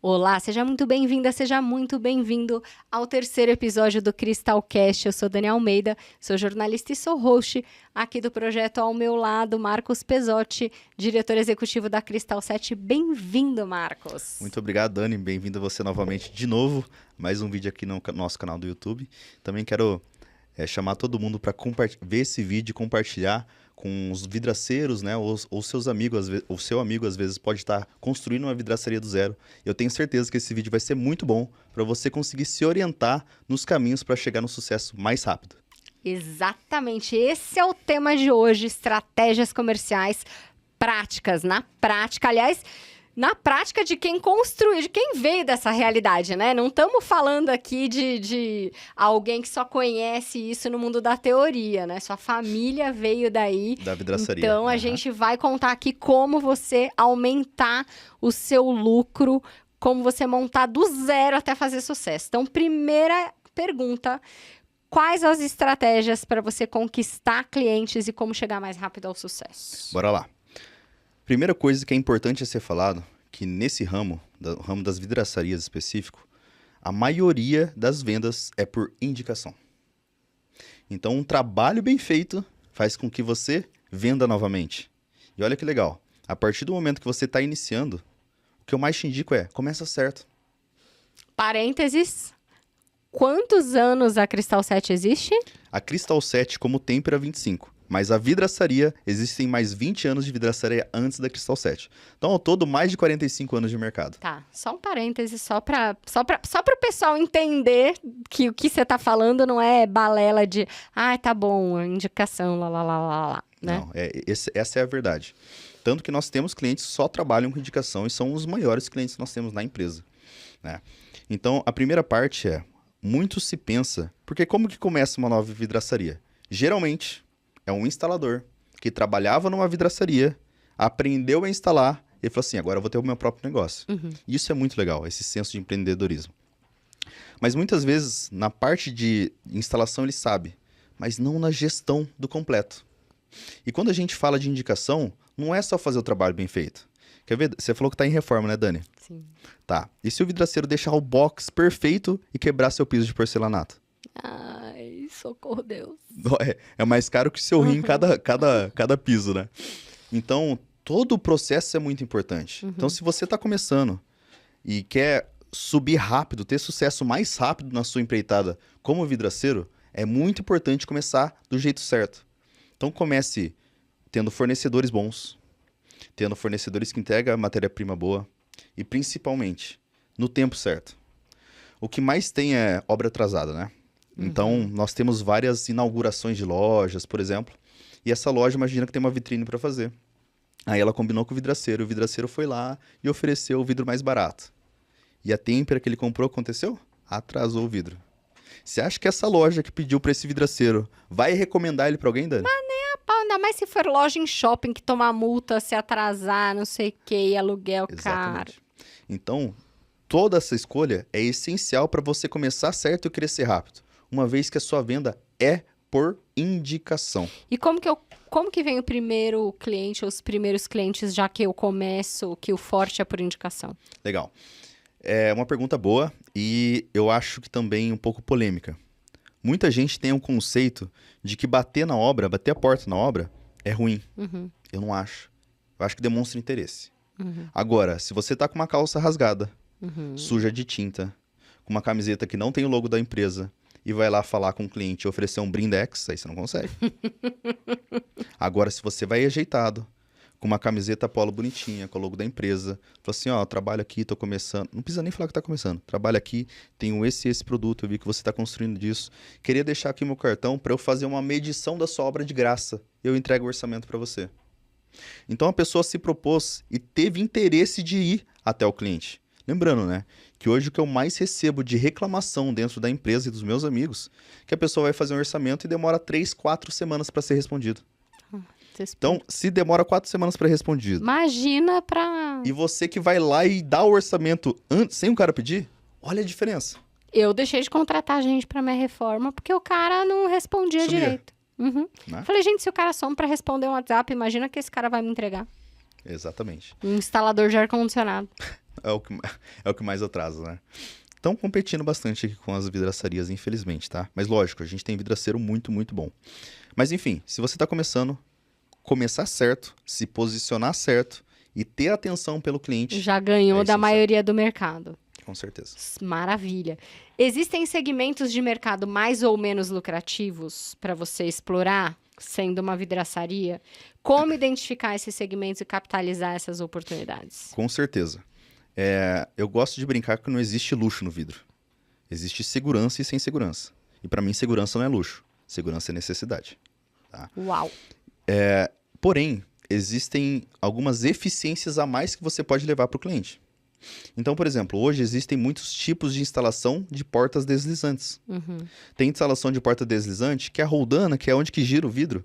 Olá, seja muito bem-vinda, seja muito bem-vindo ao terceiro episódio do Cristalcast. Eu sou Dani Almeida, sou jornalista e sou host aqui do projeto. Ao meu lado, Marcos Pesotti, diretor executivo da Cristal 7. Bem-vindo, Marcos. Muito obrigado, Dani. Bem-vindo você novamente de novo. Mais um vídeo aqui no nosso canal do YouTube. Também quero chamar todo mundo para ver esse vídeo e compartilhar com os vidraceiros, né? Ou seus amigos, o seu amigo às vezes pode estar construindo uma vidraçaria do zero. Eu tenho certeza que esse vídeo vai ser muito bom para você conseguir se orientar nos caminhos para chegar no sucesso mais rápido. Exatamente, esse é o tema de hoje, estratégias comerciais práticas, na prática, aliás, na prática de quem construiu, de quem veio dessa realidade, né? Não estamos falando aqui de alguém que só conhece isso no mundo da teoria, né? Sua família veio daí. Da vidraçaria. Então, a gente vai contar aqui como você aumentar o seu lucro, como você montar do zero até fazer sucesso. Então, primeira pergunta: quais as estratégias para você conquistar clientes e como chegar mais rápido ao sucesso? Bora lá. Primeira coisa que é importante ser falado, que nesse ramo das vidraçarias específico, a maioria das vendas é por indicação. Então, um trabalho bem feito faz com que você venda novamente. E olha que legal, a partir do momento que você está iniciando, o que eu mais te indico começa certo. Parênteses, quantos anos a Cristal 7 existe? A Cristal 7 como têmpera 25. Mas a vidraçaria, existem mais 20 anos de vidraçaria antes da Cristal 7. Então, ao todo, mais de 45 anos de mercado. Tá, só um parêntese, só para o pessoal entender que o que você tá falando não é balela de, tá bom, indicação, lá, né? Não, essa é a verdade. Tanto que nós temos clientes que só trabalham com indicação e são os maiores clientes que nós temos na empresa, né? Então, a primeira parte muito se pensa, porque como que começa uma nova vidraçaria? Geralmente é um instalador que trabalhava numa vidraçaria, aprendeu a instalar e falou assim, agora eu vou ter o meu próprio negócio. Uhum. Isso é muito legal, esse senso de empreendedorismo. Mas muitas vezes, na parte de instalação ele sabe, mas não na gestão do completo. E quando a gente fala de indicação, não é só fazer o trabalho bem feito. Quer ver? Você falou que está em reforma, né, Dani? Sim. Tá. E se o vidraceiro deixar o box perfeito e quebrar seu piso de porcelanato? Ai, socorro, Deus. É mais caro que o seu rim cada piso, né? Então, todo o processo é muito importante. Uhum. Então, se você está começando e quer subir rápido, ter sucesso mais rápido na sua empreitada como vidraceiro, é muito importante começar do jeito certo. Então, comece tendo fornecedores bons, tendo fornecedores que entregam matéria-prima boa e, principalmente, no tempo certo. O que mais tem é obra atrasada, né? Então, nós temos várias inaugurações de lojas, por exemplo, e essa loja, imagina que tem uma vitrine para fazer. Aí ela combinou com o vidraceiro foi lá e ofereceu o vidro mais barato. E a têmpera que ele comprou, aconteceu? Atrasou o vidro. Você acha que essa loja que pediu para esse vidraceiro vai recomendar ele para alguém, Dani? Mas nem a pau, ainda mais se for loja em shopping que toma multa, se atrasar, não sei o que, e aluguel caro. Então, toda essa escolha é essencial para você começar certo e crescer rápido, uma vez que a sua venda é por indicação. E como que vem o primeiro cliente, os primeiros clientes, já que eu começo, que o forte é por indicação? Legal. É uma pergunta boa e eu acho que também um pouco polêmica. Muita gente tem um conceito de que bater a porta na obra é ruim. Uhum. Eu não acho. Eu acho que demonstra interesse. Uhum. Agora, se você tá com uma calça rasgada, Uhum. suja de tinta, com uma camiseta que não tem o logo da empresa e vai lá falar com o cliente e oferecer um brindex, aí você não consegue. Agora, se você vai ajeitado, com uma camiseta polo bonitinha, com o logo da empresa, fala assim, trabalho aqui, tô começando. Não precisa nem falar que tá começando. Trabalho aqui, tenho esse produto, eu vi que você tá construindo disso. Queria deixar aqui meu cartão para eu fazer uma medição da sua obra de graça. Eu entrego o orçamento para você. Então, a pessoa se propôs e teve interesse de ir até o cliente. Lembrando, né, que hoje o que eu mais recebo de reclamação dentro da empresa e dos meus amigos, que a pessoa vai fazer um orçamento e demora 3, 4 semanas para ser respondido. Então, se demora 4 semanas para respondido. Imagina para... E você que vai lá e dá o orçamento sem o cara pedir, olha a diferença. Eu deixei de contratar gente para minha reforma porque o cara não respondia Sumia. direito. Uhum. Né? Falei, gente, se o cara some para responder um WhatsApp, imagina que esse cara vai me entregar. Exatamente. Um instalador de ar-condicionado. É o que mais atrasa, né? Estão competindo bastante aqui com as vidraçarias, infelizmente, tá? Mas lógico, a gente tem vidraceiro muito, muito bom. Mas enfim, se você está começando, começar certo, se posicionar certo e ter atenção pelo cliente. Já ganhou da essencial. maioria do mercado. Com certeza. Maravilha. Existem segmentos de mercado mais ou menos lucrativos para você explorar, sendo uma vidraçaria? Como identificar esses segmentos e capitalizar essas oportunidades? Com certeza. Eu gosto de brincar que não existe luxo no vidro. Existe segurança e sem segurança. E para mim, segurança não é luxo. Segurança é necessidade. Tá? Uau! Porém, existem algumas eficiências a mais que você pode levar para o cliente. Então, por exemplo, hoje existem muitos tipos de instalação de portas deslizantes. Uhum. Tem instalação de porta deslizante que é a roldana, que é onde que gira o vidro.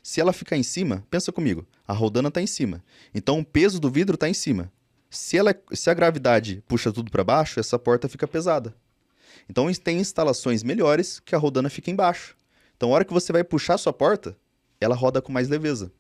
Se ela ficar em cima, pensa comigo, a roldana está em cima. Então, o peso do vidro está em cima. Se a gravidade puxa tudo para baixo, essa porta fica pesada. Então, tem instalações melhores que a roldana fica embaixo. Então, a hora que você vai puxar a sua porta, ela roda com mais leveza.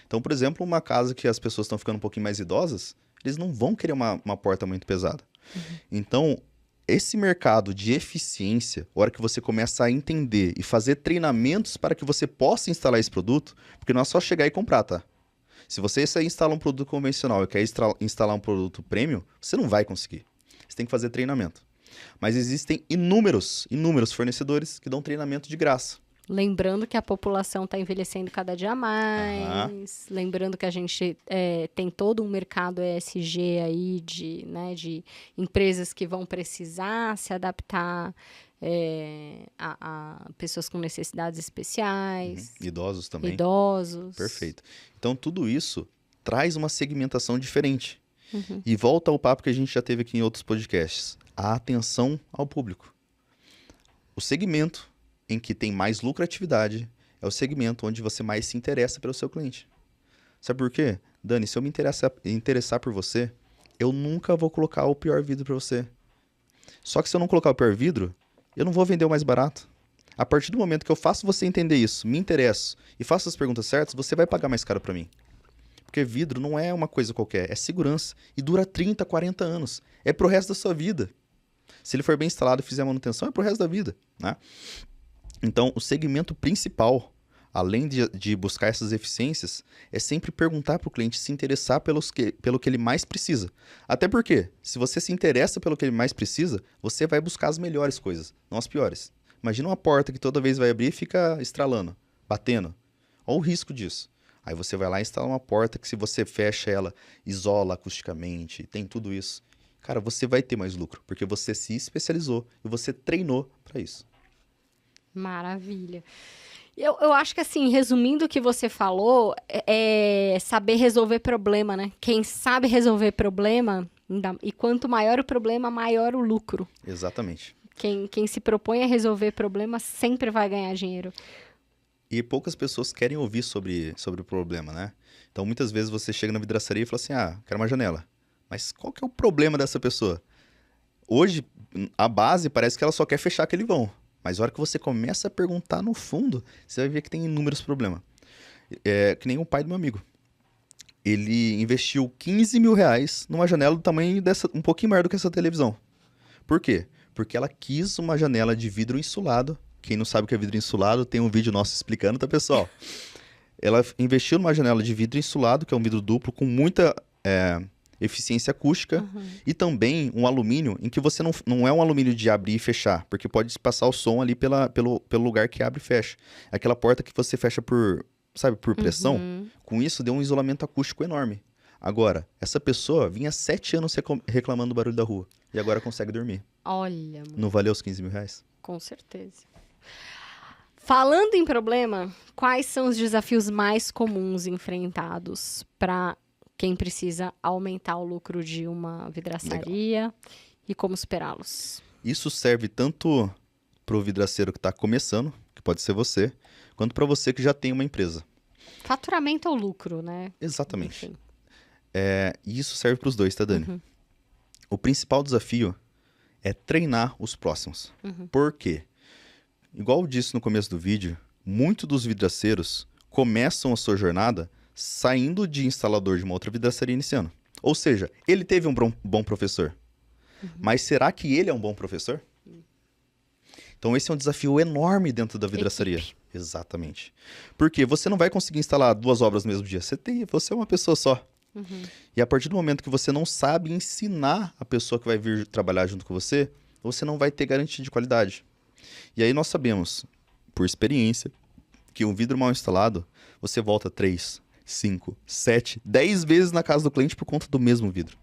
Então, por exemplo, uma casa que as pessoas estão ficando um pouquinho mais idosas, eles não vão querer uma porta muito pesada. Uhum. Então, esse mercado de eficiência, a hora que você começa a entender e fazer treinamentos para que você possa instalar esse produto, porque não é só chegar e comprar, tá? Se você instala um produto convencional e quer instalar um produto premium, você não vai conseguir. Você tem que fazer treinamento. Mas existem inúmeros fornecedores que dão treinamento de graça. Lembrando que a população está envelhecendo cada dia mais. Lembrando que a gente tem todo um mercado ESG aí de empresas que vão precisar se adaptar a pessoas com necessidades especiais. Idosos também. Idosos. Perfeito. Então, tudo isso traz uma segmentação diferente. Uhum. E volta ao papo que a gente já teve aqui em outros podcasts. A atenção ao público. O segmento em que tem mais lucratividade é o segmento onde você mais se interessa pelo seu cliente. Sabe por quê? Dani, se eu me interessar por você, eu nunca vou colocar o pior vidro para você. Só que se eu não colocar o pior vidro, eu não vou vender o mais barato. A partir do momento que eu faço você entender isso, me interesso e faço as perguntas certas, você vai pagar mais caro para mim. Porque vidro não é uma coisa qualquer, é segurança. E dura 30, 40 anos. É pro resto da sua vida. Se ele for bem instalado e fizer manutenção, é pro resto da vida, né? Então, o segmento principal, além de buscar essas eficiências, é sempre perguntar para o cliente se interessar pelo que ele mais precisa. Até porque, se você se interessa pelo que ele mais precisa, você vai buscar as melhores coisas, não as piores. Imagina uma porta que toda vez vai abrir e fica estralando, batendo. Olha o risco disso. Aí você vai lá e instala uma porta que, se você fecha ela, isola acusticamente, tem tudo isso. Cara, você vai ter mais lucro, porque você se especializou e você treinou para isso. Maravilha. Eu acho que, assim, resumindo o que você falou, é saber resolver problema, né? Quem sabe resolver problema, e quanto maior o problema, maior o lucro. Exatamente. Quem se propõe a resolver problema sempre vai ganhar dinheiro. E poucas pessoas querem ouvir sobre o problema, né? Então, muitas vezes você chega na vidraçaria e fala assim, quero uma janela. Mas qual que é o problema dessa pessoa? Hoje, a base parece que ela só quer fechar aquele vão. Mas a hora que você começa a perguntar no fundo, você vai ver que tem inúmeros problemas. Que nem o pai do meu amigo. Ele investiu 15 mil reais numa janela do tamanho um pouquinho maior do que essa televisão. Por quê? Porque ela quis uma janela de vidro insulado. Quem não sabe o que é vidro insulado, tem um vídeo nosso explicando, tá, pessoal? Ela investiu numa janela de vidro insulado, que é um vidro duplo, com muita eficiência acústica, e também um alumínio em que você não é um alumínio de abrir e fechar, porque pode passar o som ali pelo lugar que abre e fecha. Aquela porta que você fecha por pressão, com isso deu um isolamento acústico enorme. Agora, essa pessoa vinha 7 anos reclamando do barulho da rua, e agora consegue dormir. Olha, não valeu os 15 mil reais? Com certeza. Falando em problema, quais são os desafios mais comuns enfrentados para quem precisa aumentar o lucro de uma vidraçaria? Legal. E como superá-los? Isso serve tanto para o vidraceiro que está começando, que pode ser você, quanto para você que já tem uma empresa. Faturamento ou lucro, né? Exatamente. E isso serve para os dois, tá, Dani? O principal desafio é treinar os próximos. Por quê? Igual eu disse no começo do vídeo, muitos dos vidraceiros começam a sua jornada saindo de instalador de uma outra vidraçaria iniciando. Ou seja, ele teve um bom professor. Mas será que ele é um bom professor? Então esse é um desafio enorme dentro da vidraçaria. Equipe. Exatamente. Porque você não vai conseguir instalar 2 obras no mesmo dia. Você é uma pessoa só. E a partir do momento que você não sabe ensinar a pessoa que vai vir trabalhar junto com você, você não vai ter garantia de qualidade. E aí nós sabemos, por experiência, que um vidro mal instalado, você volta 3, 5, 7, 10 vezes na casa do cliente por conta do mesmo vidro.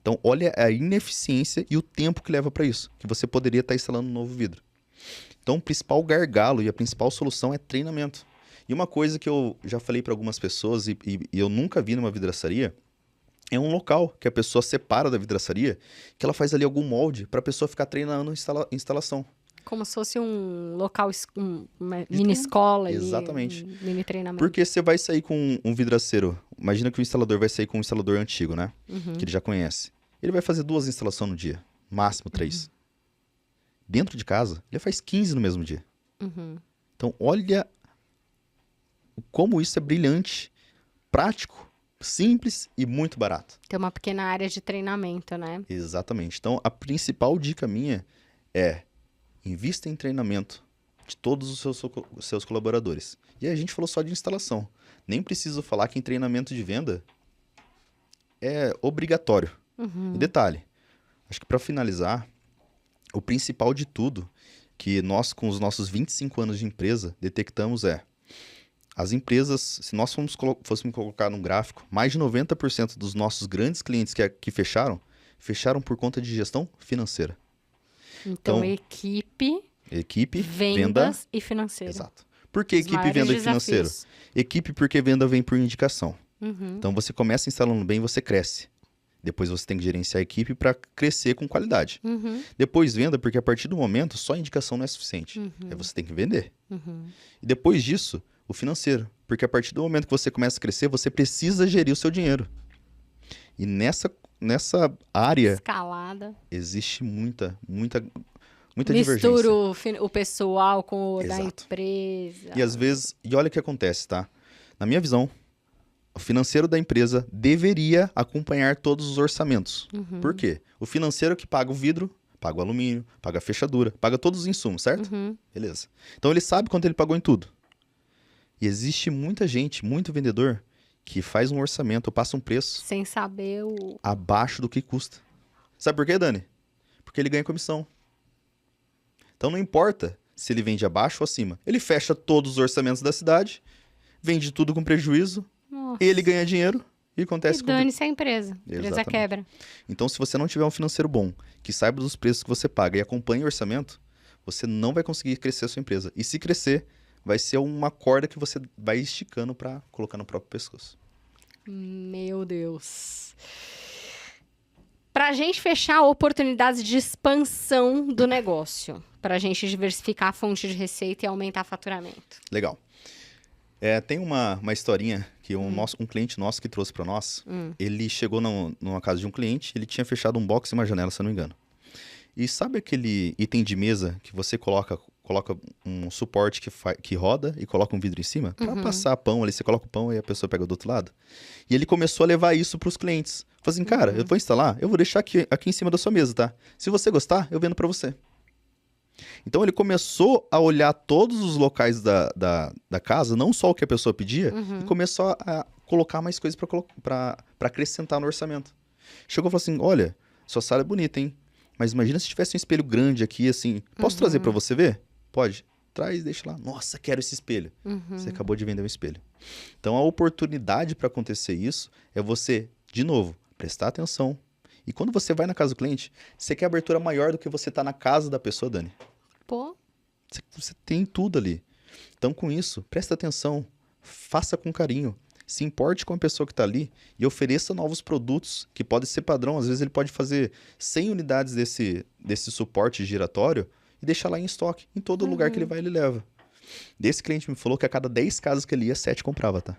Então, olha a ineficiência e o tempo que leva para isso, que você poderia estar instalando um novo vidro. Então, o principal gargalo e a principal solução é treinamento. E uma coisa que eu já falei para algumas pessoas e eu nunca vi numa vidraçaria, é um local que a pessoa separa da vidraçaria, que ela faz ali algum molde para a pessoa ficar treinando instalação. Como se fosse um local, uma mini escola ali. Exatamente. Um mini treinamento. Porque você vai sair com um vidraceiro, imagina que o instalador vai sair com um instalador antigo, né? Que ele já conhece. Ele vai fazer 2 instalações no dia, máximo 3. Dentro de casa, ele faz 15 no mesmo dia. Então, olha como isso é brilhante, prático, simples e muito barato. Tem uma pequena área de treinamento, né? Exatamente. Então, a principal dica minha é invista em treinamento de todos os seus colaboradores. E aí a gente falou só de instalação. Nem preciso falar que em treinamento de venda é obrigatório. E detalhe, acho que para finalizar, o principal de tudo que nós, com os nossos 25 anos de empresa, detectamos as empresas, se nós fôssemos colocar num gráfico, mais de 90% dos nossos grandes clientes que fecharam por conta de gestão financeira. Então equipe, venda e financeiro. Exato. Por que equipe, venda e financeiro? Equipe porque venda vem por indicação. Então você começa instalando bem, você cresce. Depois você tem que gerenciar a equipe para crescer com qualidade. Depois venda, porque a partir do momento só indicação não é suficiente. Aí você tem que vender. E depois disso, o financeiro. Porque a partir do momento que você começa a crescer, você precisa gerir o seu dinheiro. E nessa área Escalada. existe muita Mistura divergência. o pessoal com o da Exato. empresa. E às vezes, e olha o que acontece, tá? Na minha visão, o financeiro da empresa deveria acompanhar todos os orçamentos. Por quê? O financeiro que paga o vidro, paga o alumínio, paga a fechadura, paga todos os insumos, certo? Beleza. Então ele sabe quanto ele pagou em tudo. E existe muita gente, muito vendedor, que faz um orçamento, passa um preço sem saber o... abaixo do que custa. Sabe por quê, Dani? Porque ele ganha comissão. Então não importa se ele vende abaixo ou acima. Ele fecha todos os orçamentos da cidade, vende tudo com prejuízo, Nossa. ele ganha dinheiro e acontece E dane-se a empresa. A empresa Exatamente. quebra. Então, se você não tiver um financeiro bom, que saiba dos preços que você paga e acompanhe o orçamento, você não vai conseguir crescer a sua empresa. E se crescer, vai ser uma corda que você vai esticando para colocar no próprio pescoço. Meu Deus. Pra gente fechar oportunidades de expansão do negócio. Pra gente diversificar a fonte de receita e aumentar faturamento. Legal. Tem uma historinha que um cliente nosso que trouxe para nós, ele chegou numa casa de um cliente, ele tinha fechado um box e uma janela, se eu não me engano. E sabe aquele item de mesa que você coloca um suporte que roda e coloca um vidro em cima? Para passar pão ali, você coloca o pão e a pessoa pega do outro lado. E ele começou a levar isso para os clientes. Falei assim, cara, eu vou instalar, eu vou deixar aqui em cima da sua mesa, tá? Se você gostar, eu vendo para você. Então ele começou a olhar todos os locais da casa, não só o que a pessoa pedia, e começou a colocar mais coisas para acrescentar no orçamento. Chegou e falou assim, olha, sua sala é bonita, hein? Mas imagina se tivesse um espelho grande aqui, assim. Posso trazer para você ver? Pode. Traz, deixa lá. Nossa, quero esse espelho. Você acabou de vender um espelho. Então a oportunidade para acontecer isso é você, de novo, prestar atenção. E quando você vai na casa do cliente, você quer abertura maior do que você tá na casa da pessoa, Dani. Pô. Você tem tudo ali. Então, com isso, presta atenção. Faça com carinho. Se importe com a pessoa que está ali e ofereça novos produtos que podem ser padrão. Às vezes ele pode fazer 100 unidades desse suporte giratório e deixar lá em estoque. Em todo lugar que ele vai, ele leva. Desse cliente me falou que a cada 10 casas que ele ia, 7 comprava, tá?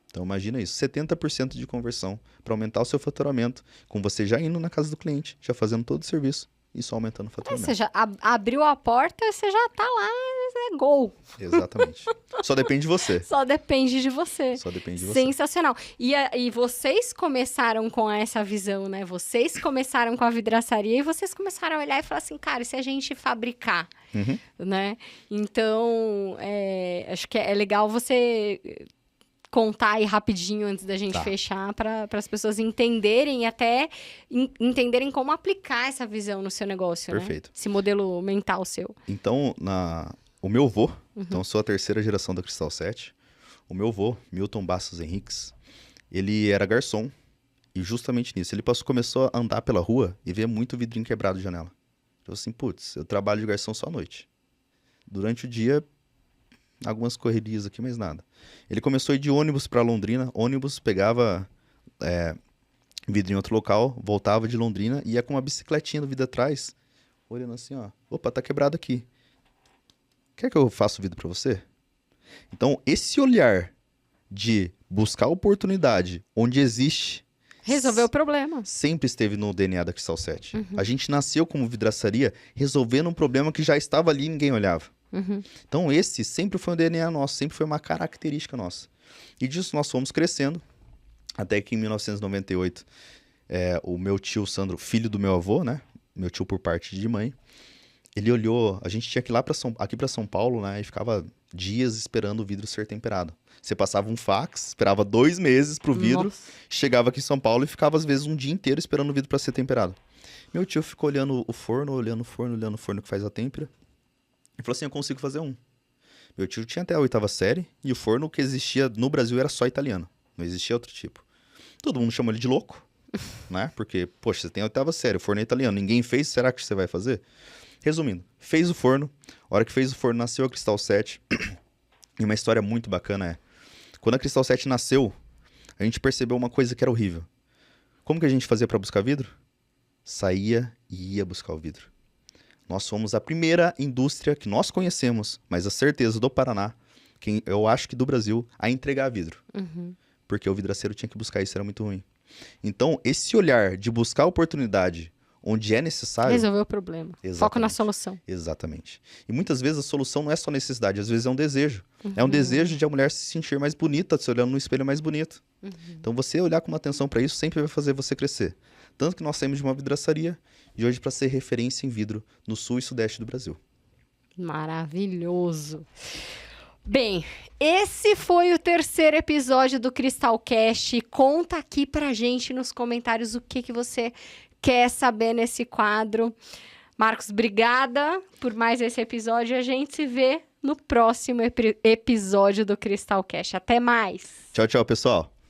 Então imagina isso, 70% de conversão para aumentar o seu faturamento, com você já indo na casa do cliente, já fazendo todo o serviço e só aumentando o faturamento. Você já abriu a porta, você já tá lá, é gol. Exatamente. Só depende de você. Só depende de você. Só depende de você. Sensacional. E vocês começaram com essa visão, né? Vocês começaram com a vidraçaria e vocês começaram a olhar e falar assim, cara, e se a gente fabricar, Uhum. né? Então, acho que é legal você contar aí rapidinho antes da gente Tá. fechar para as pessoas entenderem e até entenderem como aplicar essa visão no seu negócio, Perfeito. né? Esse modelo mental seu. Então, o meu avô, então eu sou a terceira geração da Cristal 7. O meu avô, Milton Bastos Henriques, ele era garçom. E justamente nisso, ele começou a andar pela rua e ver muito vidrinho quebrado de janela. Então assim, putz, eu trabalho de garçom só à noite. Durante o dia, algumas correrias aqui, mas nada. Ele começou a ir de ônibus para Londrina. Ônibus, pegava vidro em outro local, voltava de Londrina e ia com uma bicicletinha do vidro atrás, olhando assim, ó. Opa, tá quebrado aqui. Quer que eu faça o vidro para você? Então, esse olhar de buscar oportunidade onde existe... Resolver o problema. Sempre esteve no DNA da Cristal 7. A gente nasceu como vidraçaria resolvendo um problema que já estava ali e ninguém olhava. Então esse sempre foi um DNA nosso, sempre foi uma característica nossa. E disso nós fomos crescendo, até que em 1998, o meu tio Sandro, filho do meu avô, né? Meu tio por parte de mãe, ele olhou, a gente tinha que ir lá aqui para São Paulo, né? E ficava dias esperando o vidro ser temperado. Você passava um fax, esperava 2 meses pro vidro, Nossa. chegava aqui em São Paulo e ficava às vezes um dia inteiro esperando o vidro para ser temperado. Meu tio ficou olhando o forno, olhando o forno que faz a têmpera. E falou assim, eu consigo fazer um. Meu tio tinha até a 8ª série e o forno que existia no Brasil era só italiano. Não existia outro tipo. Todo mundo chamou ele de louco, né? Porque, poxa, você tem a 8ª série, o forno é italiano. Ninguém fez, será que você vai fazer? Resumindo, fez o forno. A hora que fez o forno, nasceu a Cristal 7. E uma história muito bacana quando a Cristal 7 nasceu, a gente percebeu uma coisa que era horrível. Como que a gente fazia para buscar vidro? Saía e ia buscar o vidro. Nós fomos a primeira indústria que nós conhecemos, mas a certeza do Paraná, eu acho que do Brasil, a entregar vidro. Porque o vidraceiro tinha que buscar isso, era muito ruim. Então, esse olhar de buscar oportunidade onde é necessário... Resolver o problema. Exatamente. Foco na solução. Exatamente. E muitas vezes a solução não é só necessidade, às vezes é um desejo. É um desejo de a mulher se sentir mais bonita, se olhando no espelho mais bonito. Então, você olhar com uma atenção para isso sempre vai fazer você crescer. Tanto que nós saímos de uma vidraçaria de hoje para ser referência em vidro no sul e sudeste do Brasil. Maravilhoso. Bem, esse foi o 3º episódio do Cristalcast. Conta aqui pra gente nos comentários o que você quer saber nesse quadro. Marcos, obrigada por mais esse episódio. A gente se vê no próximo episódio do Cristalcast. Até mais! Tchau, tchau, pessoal!